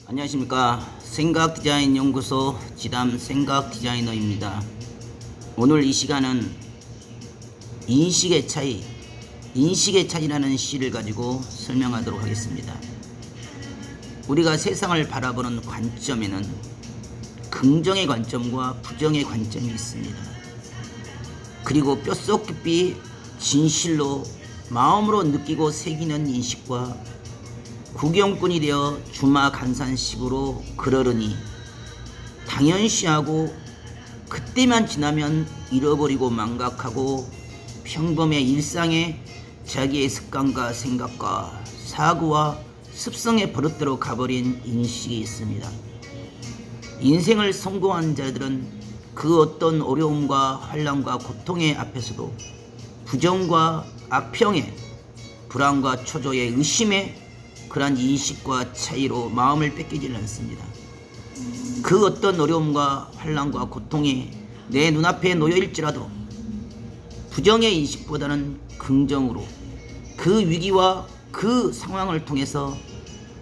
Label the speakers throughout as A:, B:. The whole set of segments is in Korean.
A: 안녕하십니까. 생각디자인연구소 지담 생각디자이너입니다. 오늘 이 시간은 인식의 차이라는 시를 가지고 설명하도록 하겠습니다. 우리가 세상을 바라보는 관점에는 긍정의 관점과 부정의 관점이 있습니다. 그리고 뼛속 깊이 진실로 마음으로 느끼고 새기는 인식과 구경꾼이 되어 주마간산식으로 그러려니 당연시하고 그때만 지나면 잃어버리고 망각하고 평범의 일상에 자기의 습관과 생각과 사고와 습성의 버릇대로 가버린 인식이 있습니다. 인생을 성공한 자들은 그 어떤 어려움과 환난과 고통의 앞에서도 부정과 악평에 불안과 초조의 의심에 그러한 인식과 차이로 마음을 뺏기질 않습니다. 그 어떤 어려움과 환난과 고통이 내 눈앞에 놓여일지라도 부정의 인식보다는 긍정으로 그 위기와 그 상황을 통해서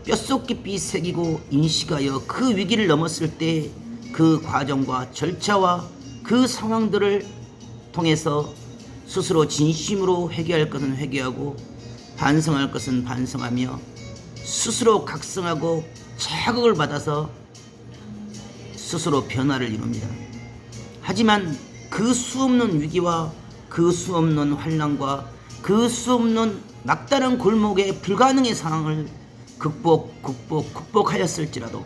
A: 뼛속 깊이 새기고 인식하여 그 위기를 넘었을 때 그 과정과 절차와 그 상황들을 통해서 스스로 진심으로 회개할 것은 회개하고 반성할 것은 반성하며 스스로 각성하고 자극을 받아서 스스로 변화를 이룹니다. 하지만 그 수없는 위기와 그 수없는 환난과 그 수없는 막다른 골목의 불가능의 상황을 극복하였을지라도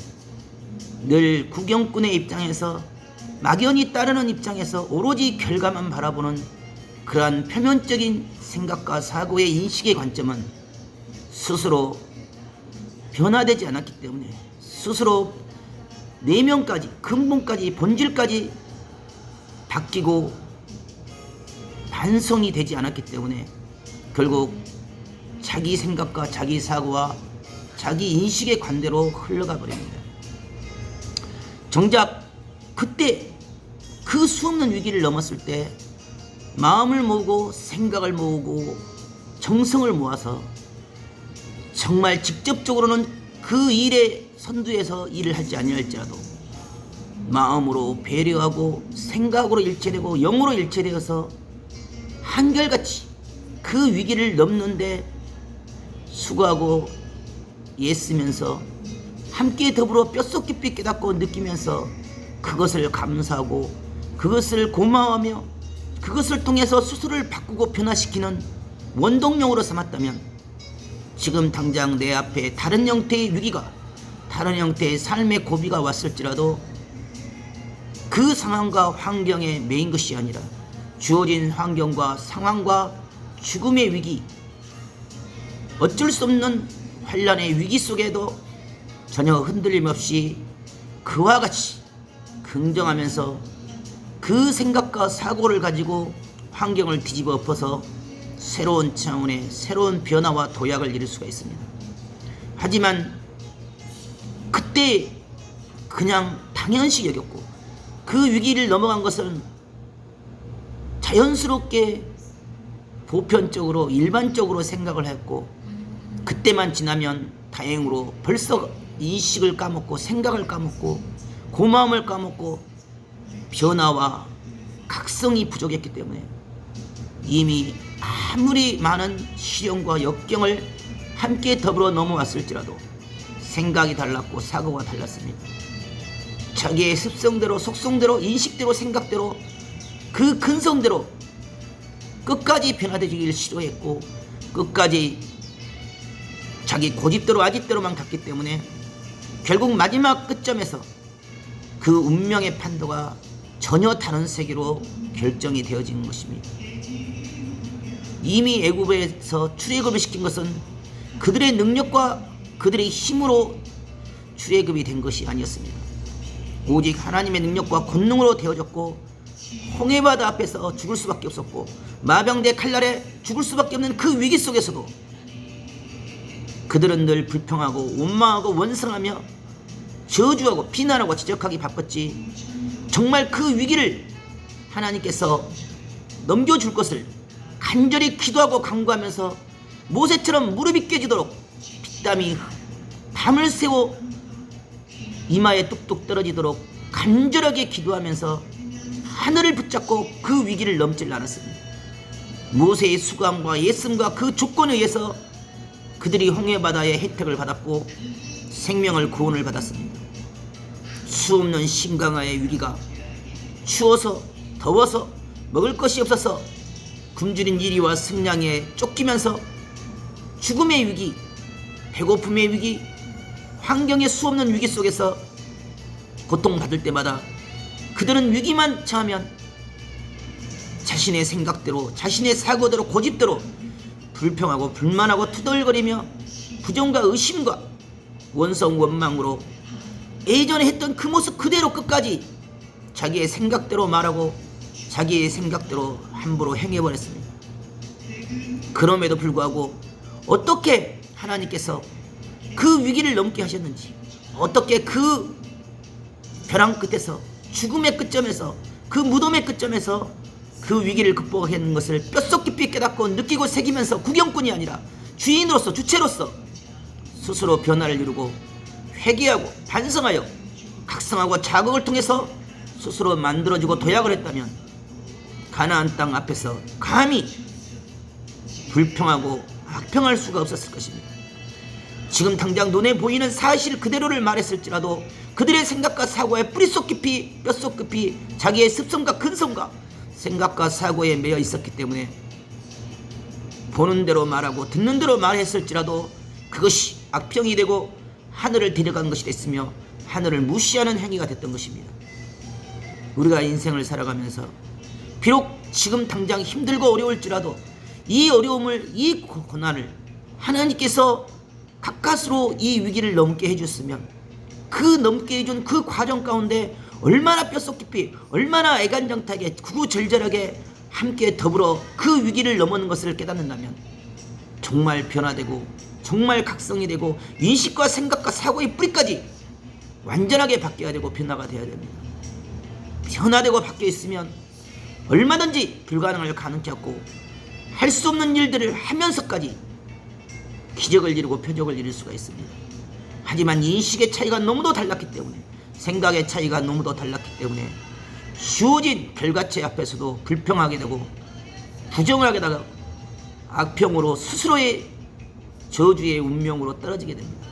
A: 늘 구경꾼의 입장에서 막연히 따르는 입장에서 오로지 결과만 바라보는 그러한 표면적인 생각과 사고의 인식의 관점은 스스로 변화되지 않았기 때문에 스스로 내면까지 근본까지 본질까지 바뀌고 반성이 되지 않았기 때문에 결국 자기 생각과 자기 사고와 자기 인식의 관대로 흘러가 버립니다. 정작 그때 그 수없는 위기를 넘었을 때 마음을 모으고 생각을 모으고 정성을 모아서 정말 직접적으로는 그 일의 선두에서 일을 하지 아니할지라도 마음으로 배려하고 생각으로 일체되고 영으로 일체되어서 한결같이 그 위기를 넘는데 수고하고 애쓰면서 함께 더불어 뼛속 깊이 깨닫고 느끼면서 그것을 감사하고 그것을 고마워하며 그것을 통해서 스스로를 바꾸고 변화시키는 원동력으로 삼았다면 지금 당장 내 앞에 다른 형태의 위기가 다른 형태의 삶의 고비가 왔을지라도 그 상황과 환경에 매인 것이 아니라 주어진 환경과 상황과 죽음의 위기 어쩔 수 없는 환난의 위기 속에도 전혀 흔들림 없이 그와 같이 긍정하면서 그 생각과 사고를 가지고 환경을 뒤집어 엎어서 새로운 차원의 새로운 변화와 도약을 이룰 수가 있습니다. 하지만 그때 그냥 당연시 여겼고 그 위기를 넘어간 것은 자연스럽게 보편적으로 일반적으로 생각을 했고 그때만 지나면 다행으로 벌써 인식을 까먹고 생각을 까먹고 고마움을 까먹고 변화와 각성이 부족했기 때문에 이미 아무리 많은 시련과 역경을 함께 더불어 넘어왔을지라도 생각이 달랐고 사고가 달랐습니다. 자기의 습성대로 속성대로 인식대로 생각대로 그 근성대로 끝까지 변화되기를 시도했고 끝까지 자기 고집대로 아집대로만 갔기 때문에 결국 마지막 끝점에서 그 운명의 판도가 전혀 다른 세계로 결정이 되어진 것입니다. 이미 애굽에서 출애굽을 시킨 것은 그들의 능력과 그들의 힘으로 출애굽이 된 것이 아니었습니다. 오직 하나님의 능력과 권능으로 되어졌고 홍해바다 앞에서 죽을 수밖에 없었고 마병대 칼날에 죽을 수밖에 없는 그 위기 속에서도 그들은 늘 불평하고 원망하고 원성하며 저주하고 비난하고 지적하기 바빴지 정말 그 위기를 하나님께서 넘겨줄 것을 간절히 기도하고 간구하면서 모세처럼 무릎이 깨지도록 땀이 밤을 새워 이마에 뚝뚝 떨어지도록 간절하게 기도하면서 하늘을 붙잡고 그 위기를 넘질 않았습니다. 모세의 수감과 예씀과 그 조건에 의해서 그들이 홍해바다의 혜택을 받았고 생명을 구원을 받았습니다. 수없는 심강하의 위기가 추워서 더워서 먹을 것이 없어서 굶주린 이리와 승냥이에 쫓기면서 죽음의 위기, 배고픔의 위기, 환경의 수없는 위기 속에서 고통받을 때마다 그들은 위기만 처하면 자신의 생각대로, 자신의 사고대로, 고집대로 불평하고 불만하고 투덜거리며 부정과 의심과 원성 원망으로 예전에 했던 그 모습 그대로 끝까지 자기의 생각대로 말하고 자기의 생각대로 함부로 행해버렸습니다. 그럼에도 불구하고 어떻게 하나님께서 그 위기를 넘게 하셨는지, 어떻게 그 벼랑 끝에서, 죽음의 끝점에서, 그 무덤의 끝점에서 그 위기를 극복하는 것을 뼛속 깊이 깨닫고 느끼고 새기면서 구경꾼이 아니라 주인으로서, 주체로서 스스로 변화를 이루고 회개하고 반성하여 각성하고 자극을 통해서 스스로 만들어지고 도약을 했다면 가나안 땅 앞에서 감히 불평하고 악평할 수가 없었을 것입니다. 지금 당장 눈에 보이는 사실 그대로를 말했을지라도 그들의 생각과 사고에 뿌리속 깊이, 뼛속 깊이 자기의 습성과 근성과 생각과 사고에 매여 있었기 때문에 보는 대로 말하고 듣는 대로 말했을지라도 그것이 악평이 되고 하늘을 데려간 것이 됐으며 하늘을 무시하는 행위가 됐던 것입니다. 우리가 인생을 살아가면서 비록 지금 당장 힘들고 어려울지라도 이 어려움을, 이 고난을 하나님께서 가까스로 이 위기를 넘게 해줬으면 그 넘게 해준 그 과정 가운데 얼마나 뼛속 깊이, 얼마나 애간장타하게 구구절절하게 함께 더불어 그 위기를 넘어는 것을 깨닫는다면 정말 변화되고 정말 각성이 되고 인식과 생각과 사고의 뿌리까지 완전하게 바뀌어야 되고 변화가 되어야 됩니다. 변화되고 바뀌어 있으면 얼마든지 불가능을 가능케 하고 할 수 없는 일들을 하면서까지 기적을 이루고 표적을 이룰 수가 있습니다. 하지만 인식의 차이가 너무도 달랐기 때문에, 생각의 차이가 너무도 달랐기 때문에 주어진 별가치 앞에서도 불평하게 되고 부정을 하게 되고 악평으로 스스로의 저주의 운명으로 떨어지게 됩니다.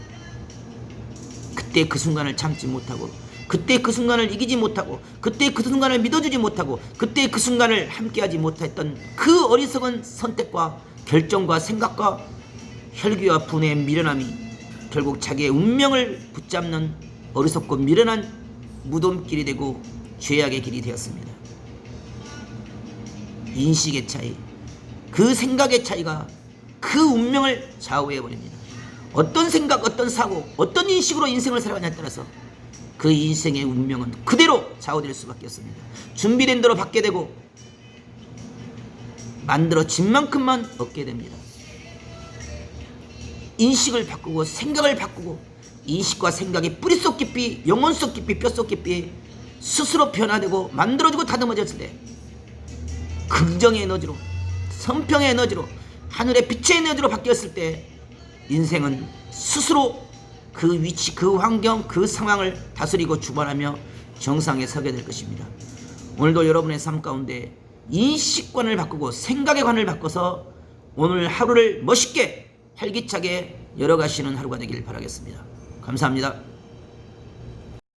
A: 그때 그 순간을 참지 못하고, 그때 그 순간을 이기지 못하고, 그때 그 순간을 믿어주지 못하고, 그때 그 순간을 함께하지 못했던 그 어리석은 선택과 결정과 생각과 혈기와 분의 미련함이 결국 자기의 운명을 붙잡는 어리석고 미련한 무덤길이 되고 죄악의 길이 되었습니다. 인식의 차이, 그 생각의 차이가 그 운명을 좌우해버립니다. 어떤 생각, 어떤 사고, 어떤 인식으로 인생을 살아가냐에 따라서 그 인생의 운명은 그대로 좌우될 수밖에 없습니다. 준비된 대로 받게 되고 만들어진 만큼만 얻게 됩니다. 인식을 바꾸고 생각을 바꾸고 인식과 생각이 뿌리속 깊이, 영혼 속 깊이, 뼛속 깊이 스스로 변화되고 만들어지고 다듬어졌을 때 긍정의 에너지로, 성평의 에너지로, 하늘의 빛의 에너지로 바뀌었을 때 인생은 스스로 그 위치, 그 환경, 그 상황을 다스리고 주관하며 정상에 서게 될 것입니다. 오늘도 여러분의 삶 가운데 인식관을 바꾸고 생각의 관을 바꿔서 오늘 하루를 멋있게 활기차게 열어가시는 하루가 되길 바라겠습니다. 감사합니다.